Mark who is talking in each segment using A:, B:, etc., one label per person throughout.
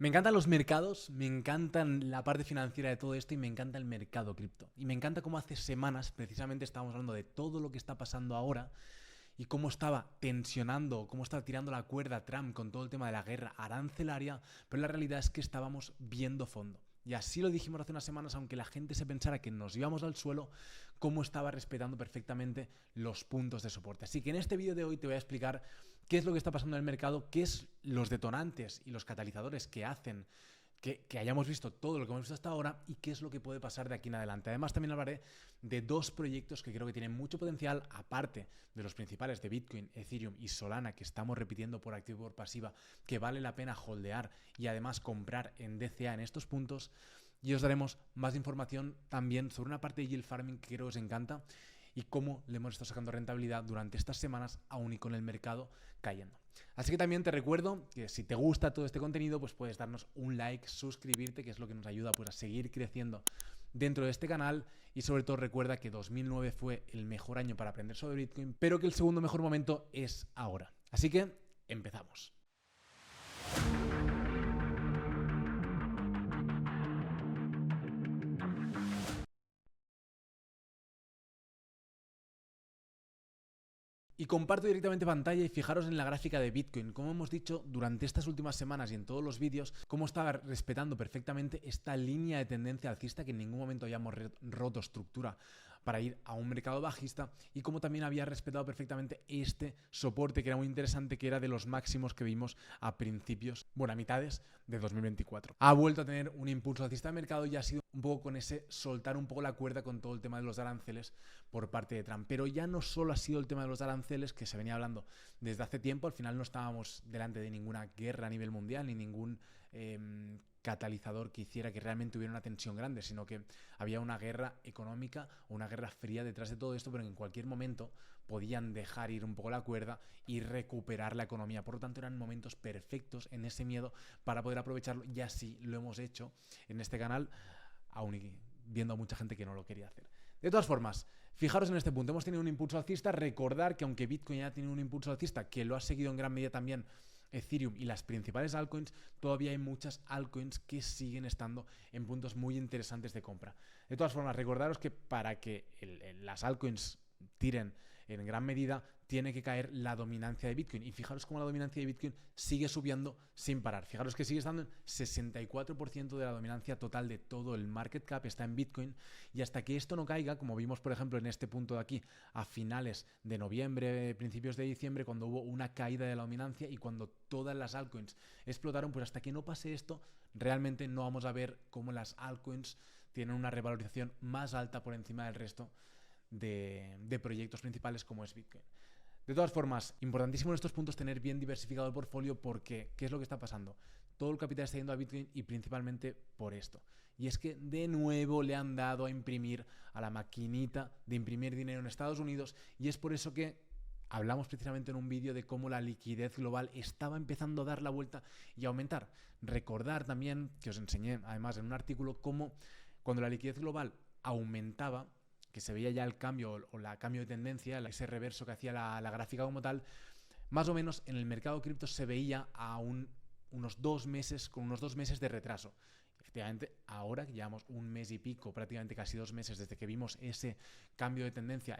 A: Me encantan los mercados, me encantan la parte financiera de todo esto y me encanta el mercado cripto. Y me encanta cómo hace semanas precisamente estábamos hablando de todo lo que está pasando ahora y cómo estaba tensionando, cómo estaba tirando la cuerda Trump con todo el tema de la guerra arancelaria, pero la realidad es que estábamos viendo fondo. Y así lo dijimos hace unas semanas, aunque la gente se pensara que nos íbamos al suelo, cómo estaba respetando perfectamente los puntos de soporte. Así que en este vídeo de hoy te voy a explicar qué es lo que está pasando en el mercado, qué es los detonantes y los catalizadores que hacen que hayamos visto todo lo que hemos visto hasta ahora y qué es lo que puede pasar de aquí en adelante. Además, también hablaré de dos proyectos que creo que tienen mucho potencial, aparte de los principales de Bitcoin, Ethereum y Solana, que estamos repitiendo por activa y por pasiva, que vale la pena holdear y además comprar en DCA en estos puntos. Y os daremos más información también sobre una parte de yield farming que creo que os encanta y cómo le hemos estado sacando rentabilidad durante estas semanas, aún y con el mercado cayendo. Así que también te recuerdo que si te gusta todo este contenido, pues puedes darnos un like, suscribirte, que es lo que nos ayuda pues, a seguir creciendo dentro de este canal. Y sobre todo recuerda que 2009 fue el mejor año para aprender sobre Bitcoin, pero que el segundo mejor momento es ahora. Así que empezamos. Y comparto directamente pantalla y fijaros en la gráfica de Bitcoin. Como hemos dicho durante estas últimas semanas y en todos los vídeos, cómo estaba respetando perfectamente esta línea de tendencia alcista, que en ningún momento hayamos roto estructura para ir a un mercado bajista, y cómo también había respetado perfectamente este soporte que era muy interesante, que era de los máximos que vimos a principios, bueno, a mitades de 2024. Ha vuelto a tener un impulso alcista de mercado y ha sido un poco con ese soltar un poco la cuerda con todo el tema de los aranceles por parte de Trump. Pero ya no solo ha sido el tema de los aranceles, que se venía hablando desde hace tiempo. Al final no estábamos delante de ninguna guerra a nivel mundial, ni ningún catalizador que hiciera que realmente hubiera una tensión grande, sino que había una guerra económica o una guerra fría detrás de todo esto, pero en cualquier momento podían dejar ir un poco la cuerda y recuperar la economía. Por lo tanto, eran momentos perfectos en ese miedo para poder aprovecharlo, y así lo hemos hecho en este canal, aún viendo a mucha gente que no lo quería hacer. De todas formas, fijaros en este punto, hemos tenido un impulso alcista. Recordar que aunque Bitcoin ya ha tenido un impulso alcista, que lo ha seguido en gran medida también Ethereum y las principales altcoins, todavía hay muchas altcoins que siguen estando en puntos muy interesantes de compra. De todas formas, recordaros que para que las altcoins tiren en gran medida, tiene que caer la dominancia de Bitcoin. Y fijaros cómo la dominancia de Bitcoin sigue subiendo sin parar. Fijaros que sigue estando en 64% de la dominancia total de todo el market cap está en Bitcoin. Y hasta que esto no caiga, como vimos por ejemplo en este punto de aquí, a finales de noviembre, principios de diciembre, cuando hubo una caída de la dominancia y cuando todas las altcoins explotaron, pues hasta que no pase esto, realmente no vamos a ver cómo las altcoins tienen una revalorización más alta por encima del resto de proyectos principales como es Bitcoin. De todas formas, importantísimo en estos puntos tener bien diversificado el portfolio, porque ¿qué es lo que está pasando? Todo el capital está yendo a Bitcoin y principalmente por esto. Y es que de nuevo le han dado a imprimir a la maquinita de imprimir dinero en Estados Unidos, y es por eso que hablamos precisamente en un vídeo de cómo la liquidez global estaba empezando a dar la vuelta y a aumentar. Recordar también, que os enseñé además en un artículo, cómo cuando la liquidez global aumentaba, que se veía ya el cambio o la cambio de tendencia, ese reverso que hacía la gráfica como tal, más o menos en el mercado cripto se veía a unos 2 meses, con unos 2 meses de retraso. Efectivamente, ahora que llevamos un mes y pico, prácticamente casi 2 meses desde que vimos ese cambio de tendencia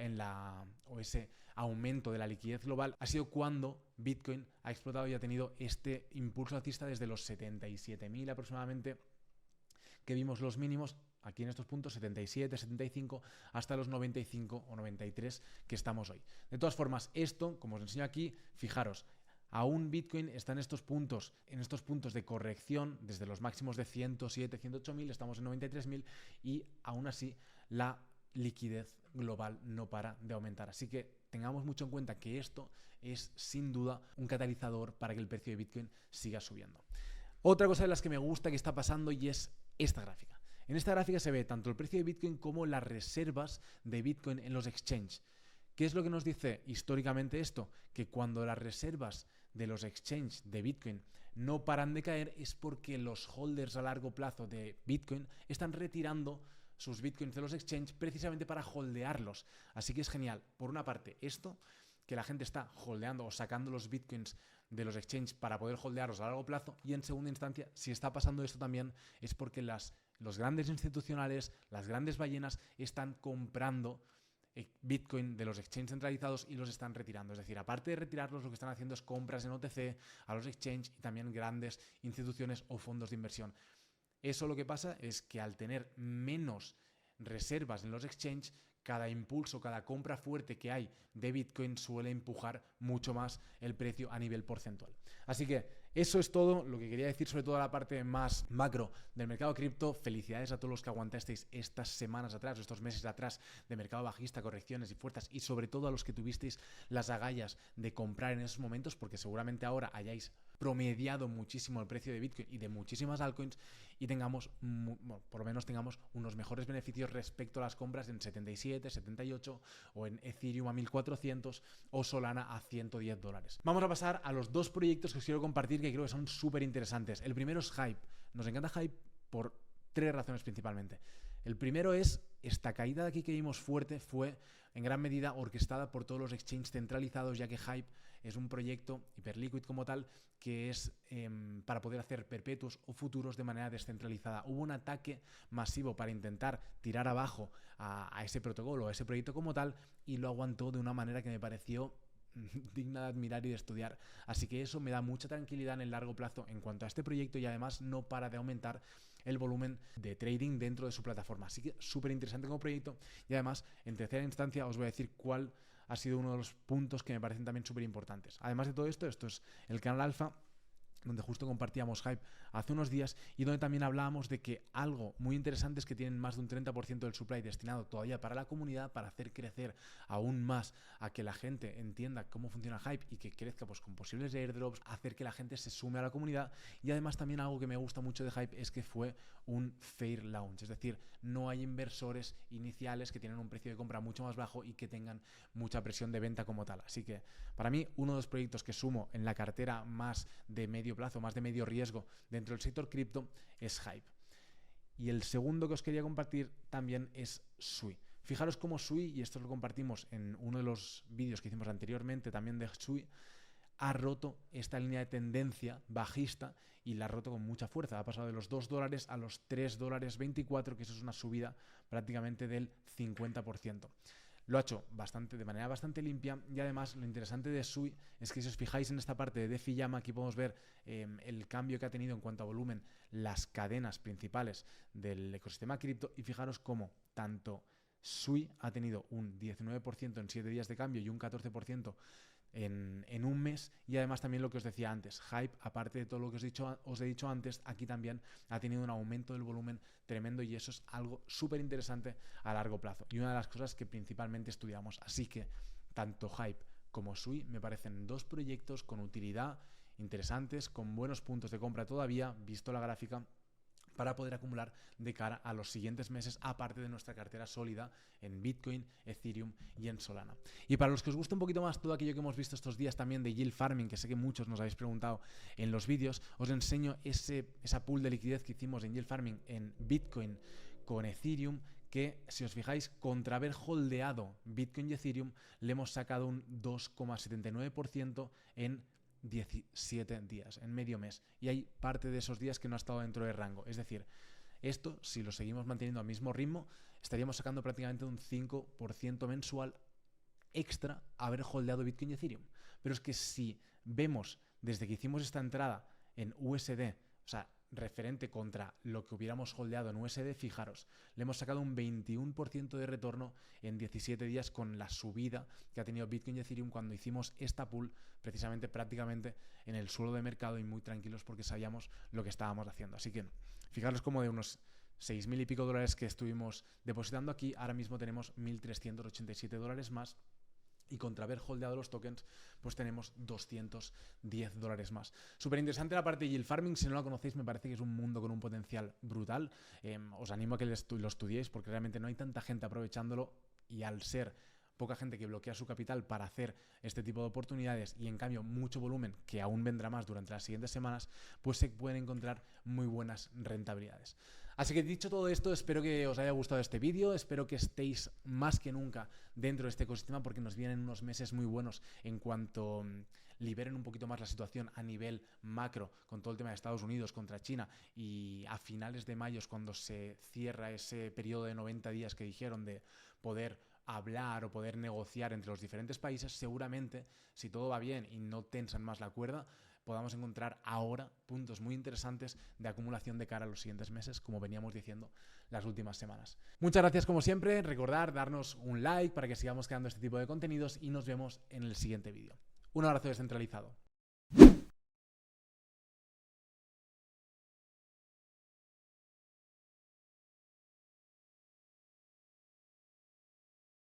A: o ese aumento de la liquidez global, ha sido cuando Bitcoin ha explotado y ha tenido este impulso alcista desde los 77.000 aproximadamente, que vimos los mínimos aquí en estos puntos, 77, 75, hasta los 95 o 93 que estamos hoy. De todas formas, esto, como os enseño aquí, fijaros, aún Bitcoin está en estos puntos de corrección, desde los máximos de 107, 108.000, estamos en 93.000, y aún así la liquidez global no para de aumentar. Así que tengamos mucho en cuenta que esto es sin duda un catalizador para que el precio de Bitcoin siga subiendo. Otra cosa de las que me gusta que está pasando, y es esta gráfica. En esta gráfica se ve tanto el precio de Bitcoin como las reservas de Bitcoin en los exchanges. ¿Qué es lo que nos dice históricamente esto? Que cuando las reservas de los exchanges de Bitcoin no paran de caer, es porque los holders a largo plazo de Bitcoin están retirando sus Bitcoins de los exchanges precisamente para holdearlos. Así que es genial, por una parte, esto, que la gente está holdeando o sacando los Bitcoins de los exchanges para poder holdearlos a largo plazo. Y en segunda instancia, si está pasando esto también es porque los grandes institucionales, las grandes ballenas están comprando Bitcoin de los exchanges centralizados y los están retirando. Es decir, aparte de retirarlos, lo que están haciendo es compras en OTC a los exchanges y también grandes instituciones o fondos de inversión. Eso lo que pasa es que al tener menos reservas en los exchanges, cada impulso, cada compra fuerte que hay de Bitcoin suele empujar mucho más el precio a nivel porcentual. Así que eso es todo lo que quería decir sobre toda la parte más macro del mercado cripto. Felicidades a todos los que aguantasteis estas semanas atrás, o estos meses atrás de mercado bajista, correcciones y fuerzas, y sobre todo a los que tuvisteis las agallas de comprar en esos momentos, porque seguramente ahora hayáis promediado muchísimo el precio de Bitcoin y de muchísimas altcoins y tengamos, bueno, por lo menos tengamos unos mejores beneficios respecto a las compras en 77, 78 o en Ethereum a 1400 o Solana a $110. Vamos a pasar a los dos proyectos que os quiero compartir que creo que son súper interesantes. El primero es Hype. Nos encanta Hype por tres razones principalmente. El primero es esta caída de aquí que vimos fuerte fue en gran medida orquestada por todos los exchanges centralizados, ya que Hype es un proyecto Hyperliquid como tal que es para poder hacer perpetuos o futuros de manera descentralizada. Hubo un ataque masivo para intentar tirar abajo a ese protocolo, a ese proyecto como tal, y lo aguantó de una manera que me pareció digna de admirar y de estudiar. Así que eso me da mucha tranquilidad en el largo plazo en cuanto a este proyecto y además no para de aumentar el volumen de trading dentro de su plataforma. Así que súper interesante como proyecto y además en tercera instancia os voy a decir cuál ha sido uno de los puntos que me parecen también súper importantes. Además de todo esto, esto es el canal Alfa, donde justo compartíamos Hype hace unos días y donde también hablábamos de que algo muy interesante es que tienen más de un 30% del supply destinado todavía para la comunidad, para hacer crecer aún más, a que la gente entienda cómo funciona Hype y que crezca pues con posibles airdrops, hacer que la gente se sume a la comunidad. Y además también algo que me gusta mucho de Hype es que fue un fair launch, es decir, no hay inversores iniciales que tienen un precio de compra mucho más bajo y que tengan mucha presión de venta como tal. Así que para mí uno de los proyectos que sumo en la cartera más de medio plazo, más de medio riesgo dentro del sector cripto es Hype. Y el segundo que os quería compartir también es Sui. Fijaros cómo Sui, y esto lo compartimos en uno de los vídeos que hicimos anteriormente también de Sui, ha roto esta línea de tendencia bajista y la ha roto con mucha fuerza. Ha pasado de los $2 a los $3.24, que eso es una subida prácticamente del 50%. Lo ha hecho de manera bastante limpia y además lo interesante de Sui es que si os fijáis en esta parte de DeFi Llama, aquí podemos ver el cambio que ha tenido en cuanto a volumen las cadenas principales del ecosistema cripto y fijaros cómo tanto Sui ha tenido un 19% en 7 días de cambio y un 14% en un mes y además también lo que os decía antes, Hype, aparte de todo lo que os he dicho antes, aquí también ha tenido un aumento del volumen tremendo y eso es algo súper interesante a largo plazo y una de las cosas que principalmente estudiamos. Así que tanto Hype como Sui me parecen dos proyectos con utilidad interesantes, con buenos puntos de compra todavía, visto la gráfica, para poder acumular de cara a los siguientes meses, aparte de nuestra cartera sólida en Bitcoin, Ethereum y en Solana. Y para los que os gusta un poquito más todo aquello que hemos visto estos días también de yield farming, que sé que muchos nos habéis preguntado en los vídeos, os enseño esa pool de liquidez que hicimos en yield farming en Bitcoin con Ethereum, que si os fijáis, contra haber holdeado Bitcoin y Ethereum, le hemos sacado un 2,79% en 17 días, en medio mes, y hay parte de esos días que no ha estado dentro de rango. Es decir, esto, si lo seguimos manteniendo al mismo ritmo, estaríamos sacando prácticamente un 5% mensual extra a haber holdeado Bitcoin y Ethereum. Pero es que si vemos desde que hicimos esta entrada en USD, o sea, referente contra lo que hubiéramos holdeado en USD, fijaros, le hemos sacado un 21% de retorno en 17 días con la subida que ha tenido Bitcoin y Ethereum cuando hicimos esta pool precisamente prácticamente en el suelo de mercado y muy tranquilos porque sabíamos lo que estábamos haciendo. Así que fijaros como de unos 6.000 y pico dólares que estuvimos depositando aquí, ahora mismo tenemos $1.387 más. Y contra haber holdeado los tokens, pues tenemos $210 más. Súper interesante la parte de yield farming. Si no la conocéis, me parece que es un mundo con un potencial brutal. Os animo a que lo estudiéis porque realmente no hay tanta gente aprovechándolo y al ser poca gente que bloquea su capital para hacer este tipo de oportunidades y en cambio mucho volumen que aún vendrá más durante las siguientes semanas, pues se pueden encontrar muy buenas rentabilidades. Así que dicho todo esto, espero que os haya gustado este vídeo, espero que estéis más que nunca dentro de este ecosistema porque nos vienen unos meses muy buenos en cuanto liberen un poquito más la situación a nivel macro con todo el tema de Estados Unidos contra China, y a finales de mayo es cuando se cierra ese periodo de 90 días que dijeron de poder hablar o poder negociar entre los diferentes países, seguramente, si todo va bien y no tensan más la cuerda, podamos encontrar ahora puntos muy interesantes de acumulación de cara a los siguientes meses, como veníamos diciendo las últimas semanas. Muchas gracias como siempre, recordar darnos un like para que sigamos creando este tipo de contenidos y nos vemos en el siguiente vídeo. Un abrazo descentralizado.